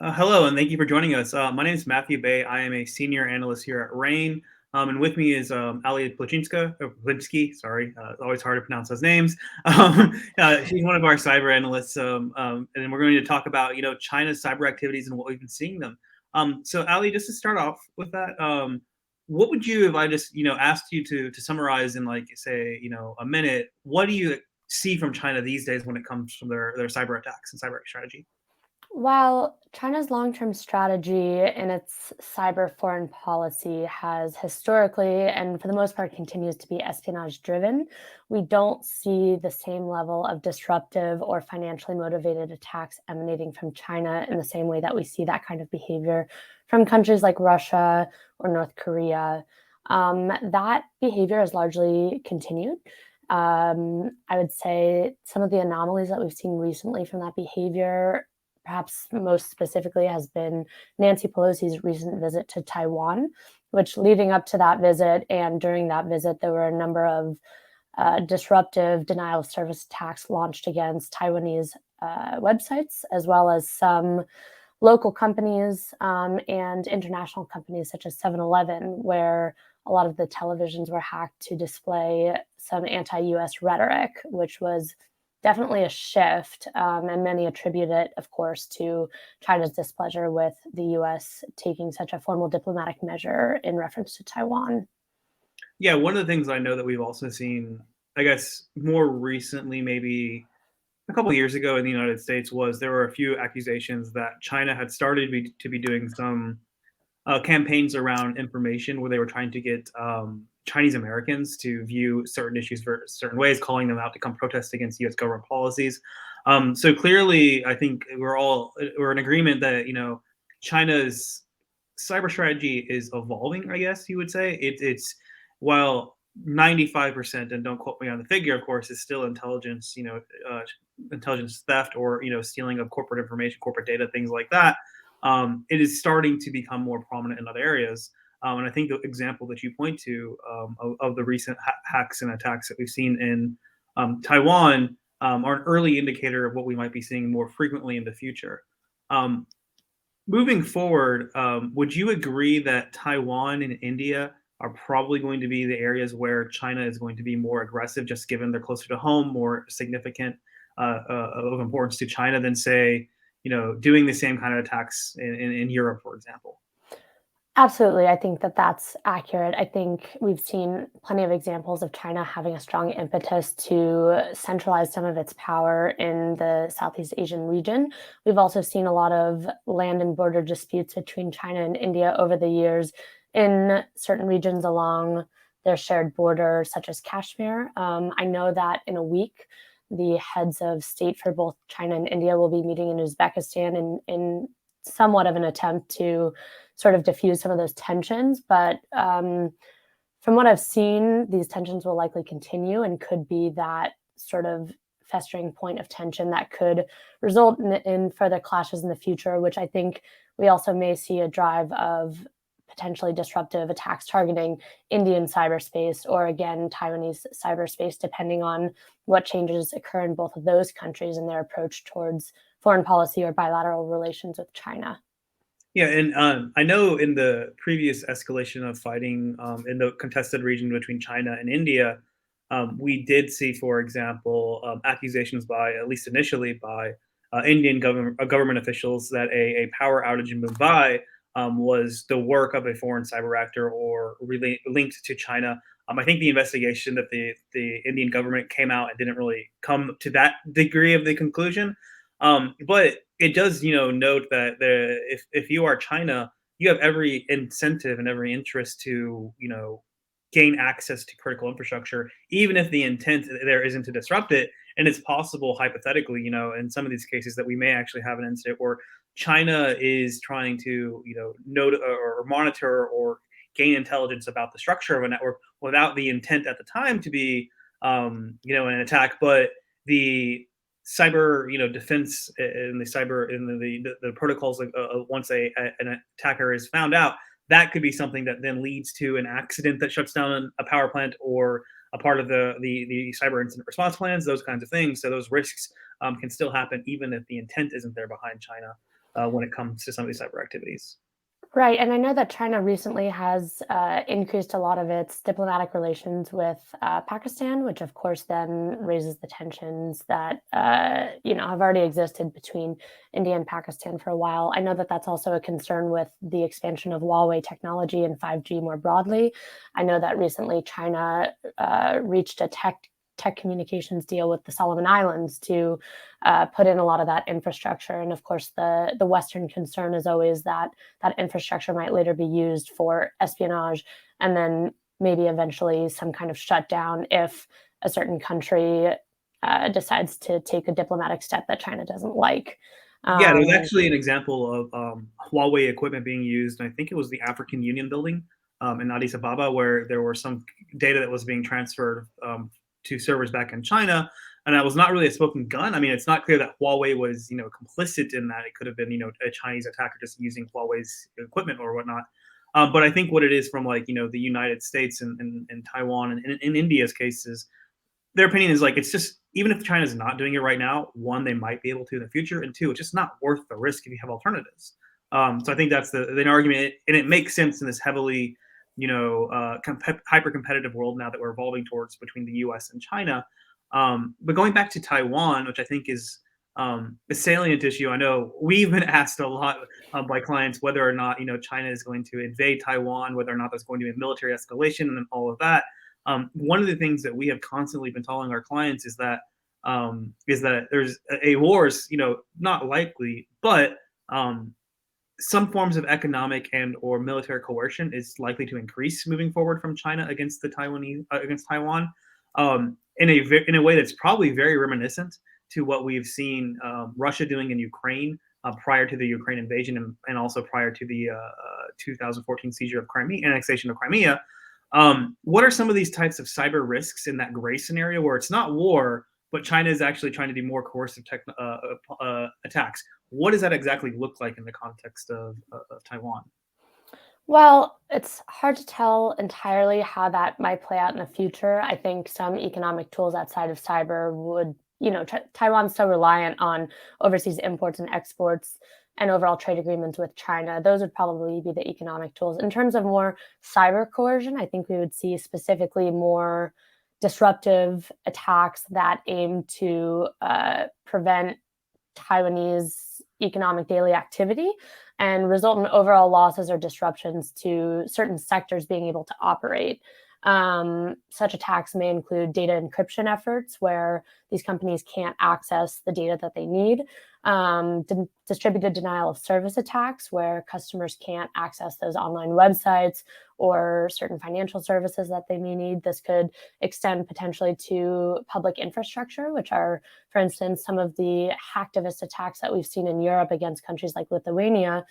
Hello, and thank you for joining us. My name is Matthew Bay. I am a senior analyst here at RANE, and with me is Ali Plinski. Sorry, it's always hard to pronounce those names. She's one of our cyber analysts, and we're going to talk about China's cyber activities and what we've been seeing them. So, Ali, just to start off with that, what would you, if I just asked you to summarize in like say a minute, what do you see from China these days when it comes from their cyber attacks and cyber strategy? While China's long term strategy in its cyber foreign policy has historically, and for the most part, continues to be espionage driven, we don't see the same level of disruptive or financially motivated attacks emanating from China in the same way that we see that kind of behavior from countries like Russia or North Korea. That behavior has largely continued. I would say some of the anomalies that we've seen recently from that behavior perhaps most specifically has been Nancy Pelosi's recent visit to Taiwan, which leading up to that visit and during that visit, there were a number of disruptive denial of service attacks launched against Taiwanese websites, as well as some local companies and international companies such as 7-Eleven, where a lot of the televisions were hacked to display some anti-US rhetoric, which was definitely a shift, and many attribute it, of course, to China's displeasure with the US taking such a formal diplomatic measure in reference to Taiwan. Yeah, one of the things I know that we've also seen, I guess, more recently, maybe a couple of years ago in the United States, was there were a few accusations that China had started to be doing some campaigns around information where they were trying to get Chinese Americans to view certain issues for certain ways, calling them out to come protest against U.S. government policies. So clearly, I think we're in agreement that China's cyber strategy is evolving. I guess you would say it's while 95%, and don't quote me on the figure, of course, is still intelligence, intelligence theft or stealing of corporate information, corporate data, things like that. It is starting to become more prominent in other areas. And I think the example that you point to of the recent hacks and attacks that we've seen in Taiwan are an early indicator of what we might be seeing more frequently in the future. Um, Moving forward, would you agree that Taiwan and India are probably going to be the areas where China is going to be more aggressive, just given they're closer to home, more significant of importance to China than, say, doing the same kind of attacks in Europe, for example? Absolutely. I think that that's accurate. I think we've seen plenty of examples of China having a strong impetus to centralize some of its power in the Southeast Asian region. We've also seen a lot of land and border disputes between China and India over the years in certain regions along their shared border, such as Kashmir. I know that in a week, the heads of state for both China and India will be meeting in Uzbekistan in somewhat of an attempt to sort of diffuse some of those tensions. But from what I've seen, these tensions will likely continue and could be that sort of festering point of tension that could result in further clashes in the future, which I think we also may see a drive of potentially disruptive attacks targeting Indian cyberspace or again Taiwanese cyberspace, depending on what changes occur in both of those countries and their approach towards foreign policy or bilateral relations with China. Yeah, and I know in the previous escalation of fighting in the contested region between China and India, we did see, for example, accusations by, at least initially, by Indian government officials that a power outage in Mumbai was the work of a foreign cyber actor or really linked to China. I think the investigation that the Indian government came out and didn't really come to that degree of the conclusion. But it does, note that if you are China, you have every incentive and every interest to, gain access to critical infrastructure, even if the intent there isn't to disrupt it. And it's possible, hypothetically, in some of these cases, that we may actually have an incident where China is trying to, note or monitor or gain intelligence about the structure of a network without the intent at the time to be, an attack, but the cyber defense and the cyber and the protocols once an attacker is found out, that could be something that then leads to an accident that shuts down a power plant or a part of the cyber incident response plans, those kinds of things. So those risks can still happen even if the intent isn't there behind China. when it comes to some of these cyber activities. Right, and I know that China recently has increased a lot of its diplomatic relations with Pakistan, which of course then raises the tensions that have already existed between India and Pakistan for a while. I know that that's also a concern with the expansion of Huawei technology and 5G more broadly. I know that recently China reached a tech communications deal with the Solomon Islands to put in a lot of that infrastructure, and of course the Western concern is always that that infrastructure might later be used for espionage and then maybe eventually some kind of shutdown if a certain country decides to take a diplomatic step that China doesn't like. Yeah, there's Um, actually an example of Huawei equipment being used. I think it was the African Union building in Addis Ababa, where there were some data that was being transferred to servers back in China, and that was not really a spoken gun. I mean, it's not clear that Huawei was, complicit in that. It could have been, a Chinese attacker just using Huawei's equipment or whatnot. But I think what it is from like, the United States and Taiwan and in India's cases, their opinion is like it's just even if China's not doing it right now, one, they might be able to in the future, and two, it's just not worth the risk if you have alternatives. So I think that's the argument, and it makes sense in this heavily, hyper competitive world now that we're evolving towards between the U.S. and China. But going back to Taiwan, which I think is a salient issue, I know we've been asked a lot by clients whether or not China is going to invade Taiwan, whether or not there's going to be a military escalation, and then all of that. One of the things that we have constantly been telling our clients is that there's a war is not likely, but some forms of economic and or military coercion is likely to increase moving forward from China against the Taiwanese against Taiwan, in a way that's probably very reminiscent to what we've seen Russia doing in Ukraine prior to the Ukraine invasion and also prior to the 2014 seizure of Crimea, annexation of Crimea. What are some of these types of cyber risks in that gray scenario where it's not war, but China is actually trying to do more coercive attacks? What does that exactly look like in the context of Taiwan? Well, it's hard to tell entirely how that might play out in the future. I think some economic tools outside of cyber would, Taiwan's so reliant on overseas imports and exports and overall trade agreements with China. Those would probably be the economic tools. In terms of more cyber coercion, I think we would see specifically more disruptive attacks that aim to prevent Taiwanese economic daily activity and result in overall losses or disruptions to certain sectors being able to operate. Such attacks may include data encryption efforts where these companies can't access the data that they need, distributed denial of service attacks where customers can't access those online websites or certain financial services that they may need. This could extend potentially to public infrastructure, which are, for instance, some of the hacktivist attacks that we've seen in Europe against countries like Lithuania.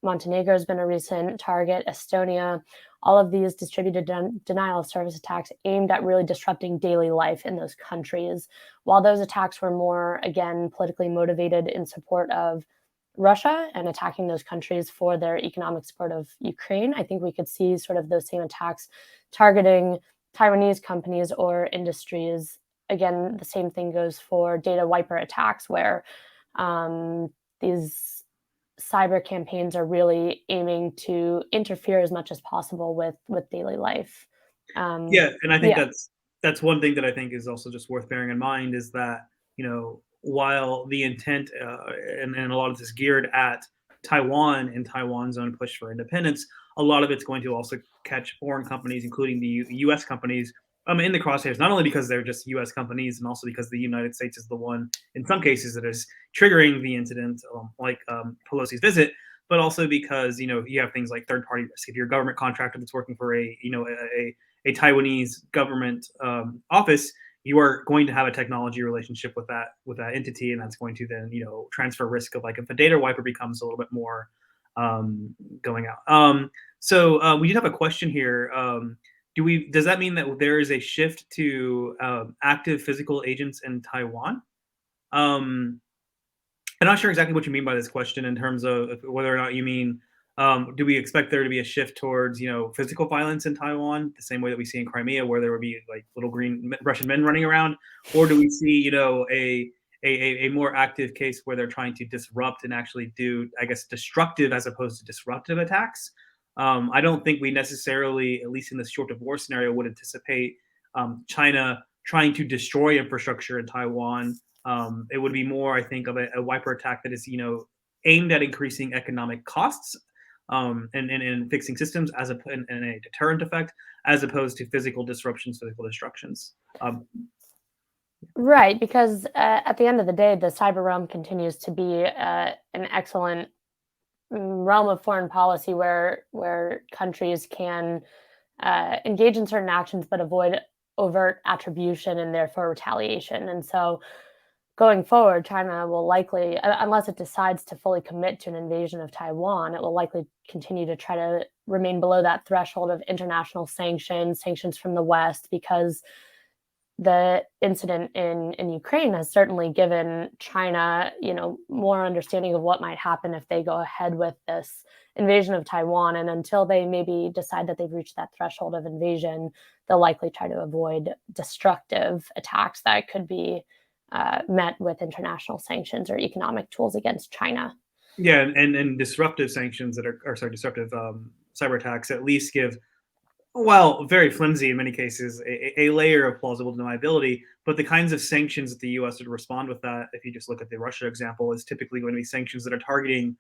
Montenegro has been a recent target, Estonia. All of these distributed denial of service attacks aimed at really disrupting daily life in those countries. While those attacks were more, again, politically motivated in support of Russia and attacking those countries for their economic support of Ukraine, I think we could see sort of those same attacks targeting Taiwanese companies or industries. Again, the same thing goes for data wiper attacks, where these cyber campaigns are really aiming to interfere as much as possible with daily life. Yeah, and I think Yeah. that's one thing that I think is also just worth bearing in mind is that while the intent and a lot of this geared at Taiwan and Taiwan's own push for independence, a lot of it's going to also catch foreign companies, including the U.S. companies, in the crosshairs. Not only because they're just U.S. companies, and also because the United States is the one, in some cases, that is triggering the incident, like Pelosi's visit, but also because you have things like third party risk. If you're a government contractor that's working for a Taiwanese government office, you are going to have a technology relationship with that entity, and that's going to then transfer risk of like if a data wiper becomes a little bit more going out. So we did have a question here. Does that mean that there is a shift to active physical agents in Taiwan? Um, I'm not sure exactly what you mean by this question in terms of whether or not you mean, do we expect there to be a shift towards, physical violence in Taiwan, the same way that we see in Crimea, where there would be like little green Russian men running around, or do we see, a a more active case where they're trying to disrupt and actually do, I guess, destructive as opposed to disruptive attacks. I don't think we necessarily, at least in the short of war scenario, would anticipate China trying to destroy infrastructure in Taiwan. It would be more, I think, of a wiper attack that is, aimed at increasing economic costs and fixing systems and a deterrent effect, as opposed to physical disruptions, physical destructions. Um, Right, because at the end of the day, the cyber realm continues to be an excellent realm of foreign policy where countries can engage in certain actions but avoid overt attribution and therefore retaliation. And so going forward, China will likely, unless it decides to fully commit to an invasion of Taiwan, it will likely continue to try to remain below that threshold of international sanctions, sanctions from the West, because the incident in Ukraine has certainly given China, more understanding of what might happen if they go ahead with this invasion of Taiwan. And until they maybe decide that they've reached that threshold of invasion, they'll likely try to avoid destructive attacks that could be met with international sanctions or economic tools against China. yeah, and disruptive sanctions that are, or sorry, disruptive cyber attacks at least give, well, very flimsy in many cases, a layer of plausible deniability. But the kinds of sanctions that the U.S. would respond with that, if you just look at the Russia example, is typically going to be sanctions that are targeting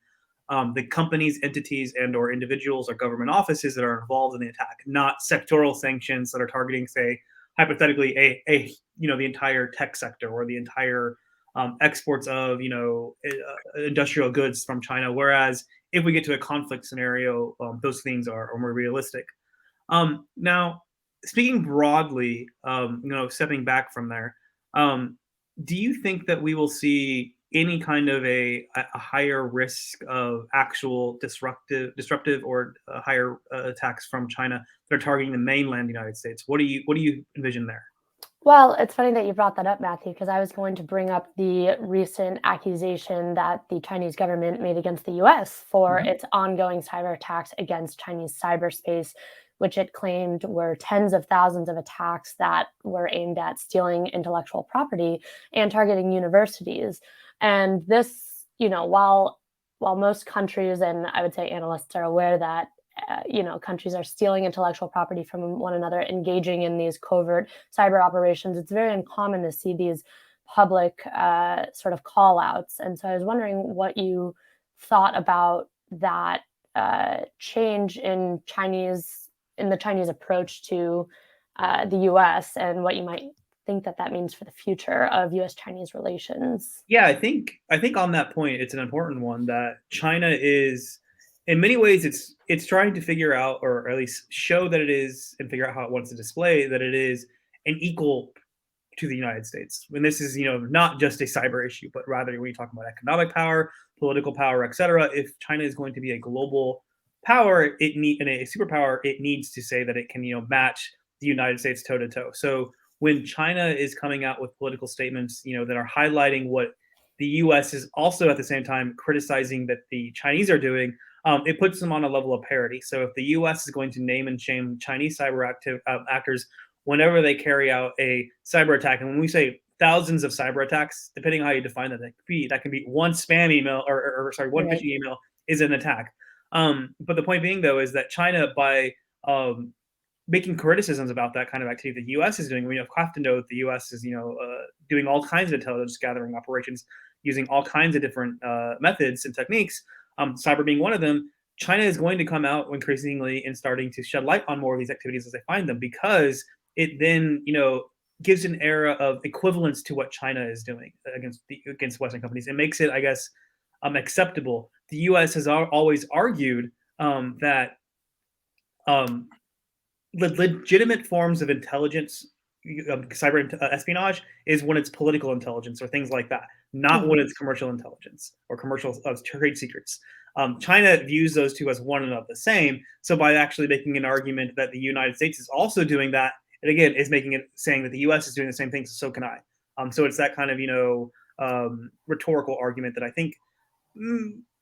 the companies, entities, and/or individuals or government offices that are involved in the attack, not sectoral sanctions that are targeting, say, hypothetically, the entire tech sector or the entire exports of industrial goods from China. Whereas if we get to a conflict scenario, those things are more realistic. Now, speaking broadly, stepping back from there, um, do you think that we will see any kind of a higher risk of actual disruptive or higher attacks from China that are targeting the mainland United States? What do you envision there? Well, it's funny that you brought that up, Matthew, because I was going to bring up the recent accusation that the Chinese government made against the US for Mhm. its ongoing cyber attacks against Chinese cyberspace, which it claimed were tens of thousands of attacks that were aimed at stealing intellectual property and targeting universities. And this, while most countries and I would say analysts are aware that countries are stealing intellectual property from one another, engaging in these covert cyber operations, it's very uncommon to see these public sort of call outs. And so I was wondering what you thought about that change in the Chinese approach to the US and what you might think that that means for the future of US Chinese relations. Yeah, I think on that point, it's an important one that China is, in many ways, it's trying to figure out, or at least show that it is, and figure out how it wants to display that it is an equal to the United States. When this is, not just a cyber issue, but rather when you talk about economic power, political power, etc. If China is going to be a global power, and a superpower, it needs to say that it can, match the United States toe to toe. So when China is coming out with political statements, that are highlighting what the U.S. is also at the same time criticizing that the Chinese are doing, it puts them on a level of parity. So if the U.S. is going to name and shame Chinese actors whenever they carry out a cyber attack, and when we say thousands of cyber attacks, depending on how you define that can be one spam email, or sorry, one Right. phishing email is an attack. But the point being, though, is that China, by um, making criticisms about that kind of activity the U.S. is doing, we have to know that the U.S. is, doing all kinds of intelligence gathering operations using all kinds of different methods and techniques, cyber being one of them. China is going to come out increasingly and starting to shed light on more of these activities as they find them, because it then, gives an era of equivalence to what China is doing against Western companies. It makes it, I guess, acceptable. The U.S. has always argued that um, legitimate forms of intelligence, cyber espionage, is when it's political intelligence or things like that, not when Mhm. it's commercial intelligence or commercial trade secrets. China views those two as one and of the same. So by actually making an argument that the United States is also doing that, it again is making it saying that the U.S. is doing the same thing, so can I. So it's that kind of rhetorical argument that I think,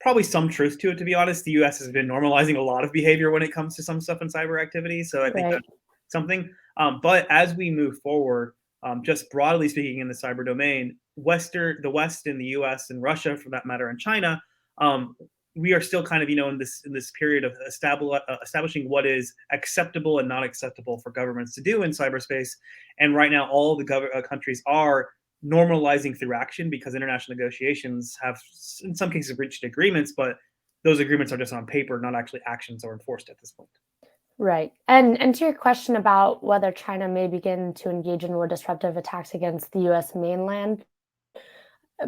probably some truth to it. To be honest, the U.S. has been normalizing a lot of behavior when it comes to some stuff in cyber activity. So I think Right. that's something. But as we move forward, just broadly speaking in the cyber domain, the West and the U.S. and Russia, for that matter, and China, um, we are still kind of in this period of establishing what is acceptable and not acceptable for governments to do in cyberspace. And right now, all the countries are normalizing through action because international negotiations have, in some cases, reached agreements, but those agreements are just on paper, not actually actions or enforced at this point. Right. And to your question about whether China may begin to engage in more disruptive attacks against the US mainland,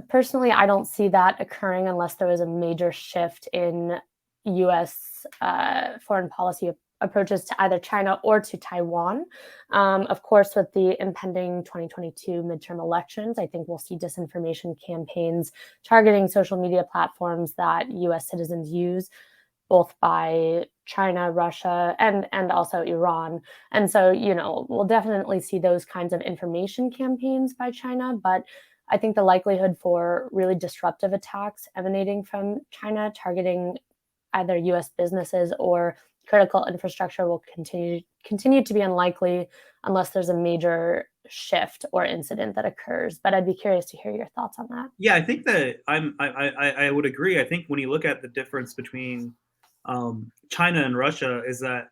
personally, I don't see that occurring unless there was a major shift in US foreign policy approaches to either China or to Taiwan. Of course, with the impending 2022 midterm elections, I think we'll see disinformation campaigns targeting social media platforms that US citizens use, both by China, Russia, and also Iran. And so, we'll definitely see those kinds of information campaigns by China, but I think the likelihood for really disruptive attacks emanating from China targeting either US businesses or critical infrastructure will continue to be unlikely unless there's a major shift or incident that occurs. But I'd be curious to hear your thoughts on that. Yeah, I think that I would agree. I think when you look at the difference between China and Russia, is that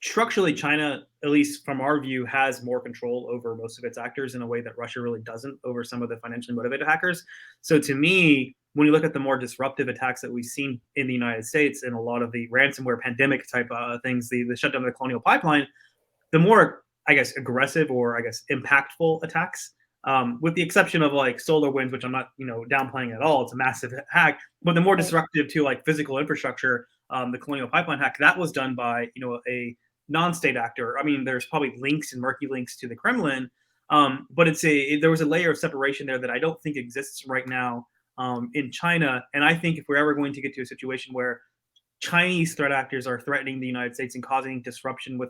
structurally China, at least from our view, has more control over most of its actors in a way that Russia really doesn't over some of the financially motivated hackers. So to me, when you look at the more disruptive attacks that we've seen in the United States and a lot of the ransomware pandemic type things, the shutdown of the colonial pipeline, the more, I guess, aggressive or I guess impactful attacks, with the exception of like solar winds, which I'm not downplaying at all. It's a massive hack, but the more Right. disruptive to like physical infrastructure, the colonial pipeline hack, that was done by a non-state actor. I mean, there's probably links and murky links to the Kremlin, but there was a layer of separation there that I don't think exists right now in China. And I think if we're ever going to get to a situation where Chinese threat actors are threatening the United States and causing disruption with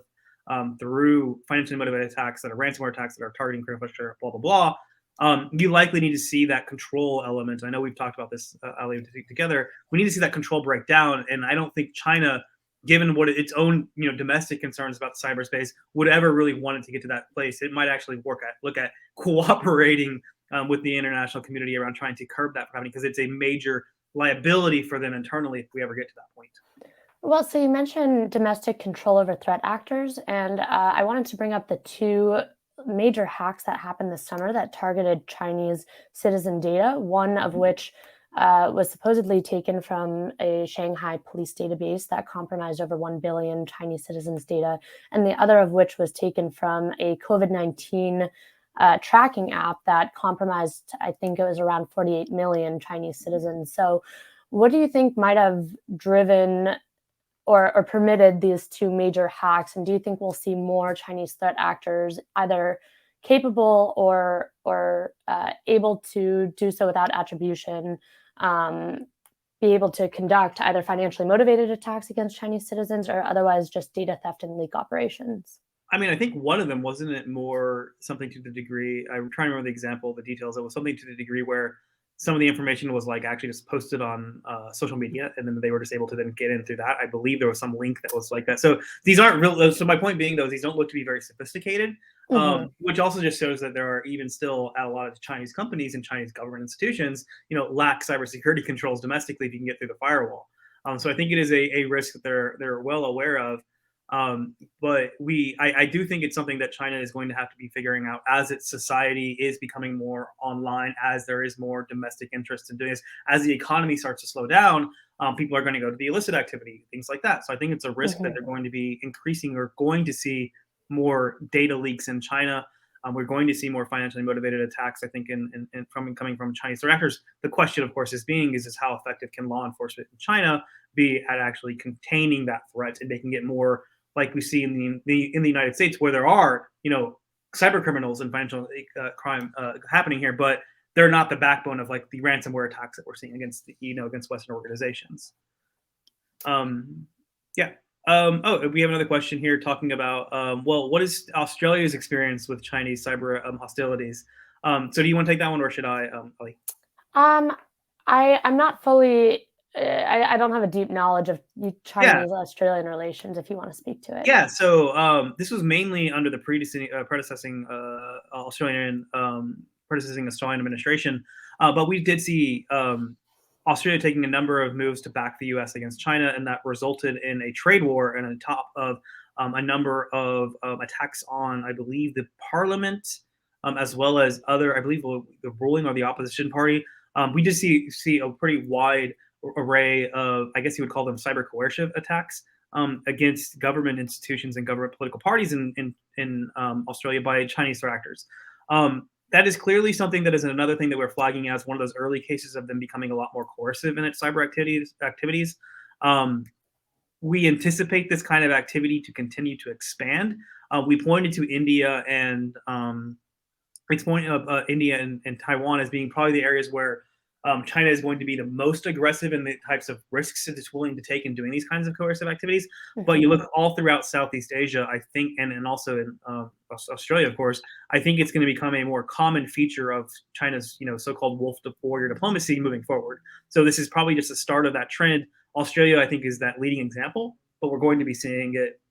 through financially motivated attacks that are ransomware attacks that are targeting critical infrastructure, blah blah blah. You likely need to see that control element. I know we've talked about this, Ali, together. We need to see that control break down, and I don't think China, given what its own domestic concerns about cyberspace, would ever really want it to get to that place. It might actually look at cooperating with the international community around trying to curb that from happening because it's a major liability for them internally if we ever get to that point. Well, so you mentioned domestic control over threat actors, and I wanted to bring up the two major hacks that happened this summer that targeted Chinese citizen data, one of which was supposedly taken from a Shanghai police database that compromised over 1 billion Chinese citizens' data, and the other of which was taken from a COVID-19 tracking app that compromised, I think it was around 48 million Chinese citizens. So, what do you think might have driven or permitted these two major hacks? And do you think we'll see more Chinese threat actors either capable or able to do so without attribution, um, be able to conduct either financially motivated attacks against Chinese citizens or otherwise just data theft and leak operations? I mean, I think one of them wasn't it more something to the degree I'm trying to remember the example, the details. It was something to the degree where some of the information was like actually just posted on social media, and then they were just able to then get in through that. I believe there was some link that was like that. So these aren't real. So my point being, though, these don't look to be very sophisticated, Hmm. which also just shows that there are even still a lot of Chinese companies and Chinese government institutions, lack cybersecurity controls domestically if you can get through the firewall. So I think it is a risk that they're well aware of. But I do think it's something that China is going to have to be figuring out as its society is becoming more online, as there is more domestic interest in doing this, as the economy starts to slow down. People are going to go to the illicit activity, things like that. So I think it's a risk that Hmm. they're going to be increasing or going to see more data leaks in China. We're going to see more financially motivated attacks, I think, from coming from Chinese threat actors. The question, of course, is how effective can law enforcement in China be at actually containing that threat and making it more like we see in the United States, where there are cyber criminals and financial crime happening here, but they're not the backbone of like the ransomware attacks that we're seeing against against Western organizations. Um, yeah. Oh, we have another question here talking about well, what is Australia's experience with Chinese cyber hostilities? So do you want to take that one, or should I, Ali? Um, I'm not fully. I don't have a deep knowledge of Yeah, Chinese Australian relations. If you want to speak to it. yeah. So this was mainly under the predecessing Australian criticizing the Australian administration. But we did see Australia taking a number of moves to back the U.S. against China, and that resulted in a trade war and on top of a number of attacks on, I believe, the parliament, as well as other, I believe, the ruling or the opposition party. We did see a pretty wide array of, I guess you would call them cyber coercive attacks against government institutions and government political parties in Australia by Chinese threat actors. That is clearly something that is another thing that we're flagging as one of those early cases of them becoming a lot more coercive in its cyber activities. Um, we anticipate this kind of activity to continue to expand. We pointed to India and it's point of India and Taiwan as being probably the areas where China is going to be the most aggressive in the types of risks that it's willing to take in doing these kinds of coercive activities. But you Mhm. look all throughout Southeast Asia, I think, and also in Australia, of course. I think it's going to become a more common feature of China's, so-called wolf warrior diplomacy moving forward. So this is probably just the start of that trend. Australia, I think, is that leading example, but we're going to be seeing it,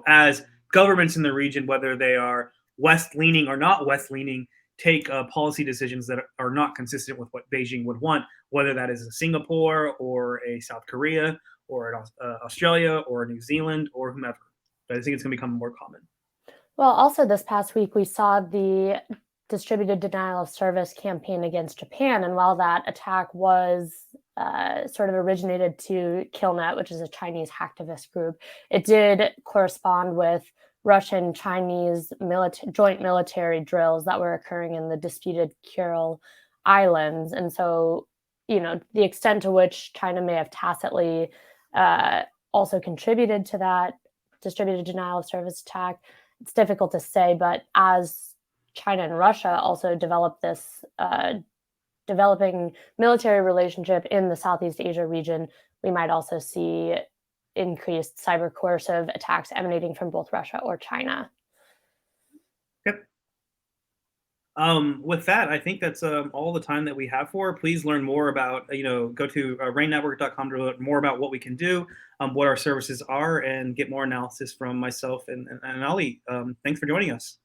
as governments in the region, whether they are West leaning or not West leaning, take policy decisions that are not consistent with what Beijing would want, whether that is a Singapore or a South Korea or an Australia or New Zealand or whomever. But I think it's going to become more common. Well, also this past week, we saw the distributed denial of service campaign against Japan. And while that attack was sort of originated to KillNet, which is a Chinese hacktivist group, it did correspond with Russian Chinese joint military drills that were occurring in the disputed Kuril Islands. And so, the extent to which China may have tacitly uh, also contributed to that distributed denial of service attack, it's difficult to say, but as China and Russia also develop this developing military relationship in the Southeast Asia region, we might also see increased cyber coercive attacks emanating from both Russia or China. Yep. With that, I think that's all the time that we have for. Please learn more about, go to ranenetwork.com to learn more about what we can do, what our services are, and get more analysis from myself and Ali. Thanks for joining us.